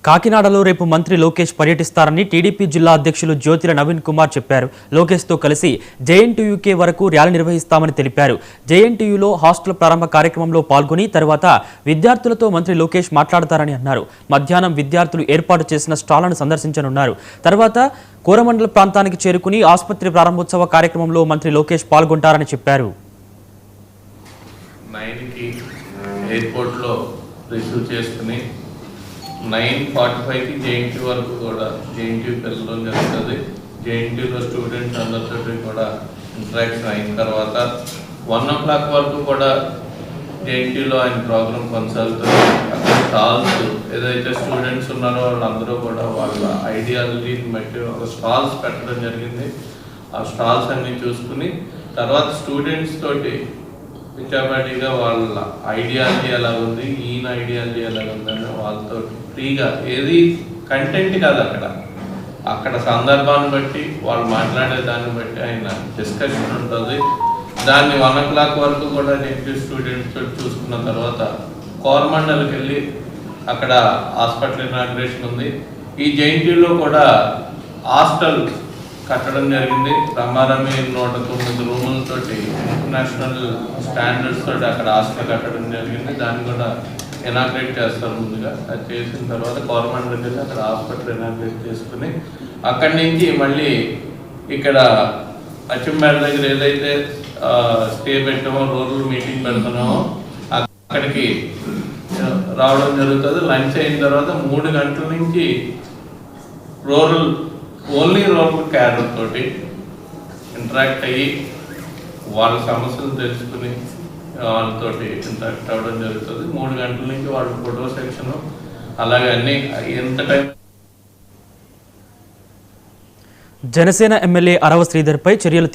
కాకినాడలో రేపు మంత్రి లోకేష్ పర్యటిస్తారని టీడీపీ జిల్లా అధ్యక్షులు జ్యోతిల నవీన్ కుమార్ చెప్పారు. లోకేష్తో కలిసి జేఎన్టీయూకే వరకు ర్యాలీ నిర్వహిస్తామని తెలిపారు. జేఎన్టీయూలో హాస్టల్ ప్రారంభ కార్యక్రమంలో పాల్గొని తర్వాత విద్యార్థులతో మంత్రి లోకేష్ మాట్లాడతారని అన్నారు. మధ్యాహ్నం విద్యార్థులు ఏర్పాటు చేసిన స్టాళ్లను సందర్శించనున్నారు. తర్వాత కోరమండల ప్రాంతానికి చేరుకుని ఆసుపత్రి ప్రారంభోత్సవ కార్యక్రమంలో మంత్రి లోకేష్ పాల్గొంటారని చెప్పారు. 9కి ఎయిర్పోర్ట్లో రిసీవ్ చేసుకుని 9:45కి జేఎన్టీ వరకు కూడా జేఎన్టీ వెళ్ళడం జరుగుతుంది. జేఎన్టీలో స్టూడెంట్స్ అందరితో కూడా ఇంటరాక్షన్ అయిన తర్వాత 1 o'clock వరకు కూడా జేఎన్టీలో ఆయన ప్రోగ్రామ్ కొనసాగుతుంది. అక్కడ స్టాల్స్ ఏదైతే స్టూడెంట్స్ ఉన్నారో వాళ్ళందరూ కూడా వాళ్ళ ఐడియాలజీని బట్టి ఒక స్టాల్స్ పెట్టడం జరిగింది. ఆ స్టాల్స్ అన్నీ చూసుకుని తర్వాత స్టూడెంట్స్ తోటి పిచ్చాపాటిగా వాళ్ళ ఐడియాలజీ ఎలా ఉంది, ఈయన ఐడియాలజీ ఎలా ఉందని వాళ్ళతో ఫ్రీగా ఏది కంటెంట్ కాదు, అక్కడ సందర్భాన్ని బట్టి వాళ్ళు మాట్లాడే దాన్ని బట్టి ఆయన డిస్కషన్ ఉంటుంది. దాన్ని 1 o'clock వరకు కూడా జేఎన్టీ స్టూడెంట్స్ తోటి చూసుకున్న తర్వాత కోరమండల్కి వెళ్ళి అక్కడ హాస్పిటల్ ఇనాగ్రేషన్ ఉంది. ఈ జేఎన్టీలో కూడా హాస్టల్ కట్టడం జరిగింది. రమారమి 109 రూములతోటి ఇంటర్నేషనల్ స్టాండర్డ్స్ తోటి అక్కడ హాస్టల్ కట్టడం జరిగింది. దాన్ని కూడా ఇనాగ్రేట్ చేస్తారు. ముందుగా అది చేసిన తర్వాత కోరమండల్కి వెళ్ళి అక్కడ హాస్పిటల్ ఇనాగ్రేట్ చేసుకుని అక్కడి నుంచి మళ్ళీ ఇక్కడ అచ్చంపేట దగ్గర ఏదైతే స్టే పెట్టామో రూరల్ మీటింగ్ పెడుతున్నామో అక్కడికి రావడం జరుగుతుంది. లంచ్ అయిన తర్వాత 3 గంటల నుంచి ఓన్లీ రూరల్ క్యాడర్ తోటి ఇంటరాక్ట్ అయ్యి వాళ్ళ సమస్యలు తెలుసుకుని వాళ్ళతోటి ఇంటరాక్ట్ అవ్వడం జరుగుతుంది. 3 గంటల నుంచి వాళ్ళ ఫోటో సెక్షన్ అలాగే అన్ని ఎంత టైం. జనసేన ఎమ్మెల్యే అరవ శ్రీధర్పై చర్యలు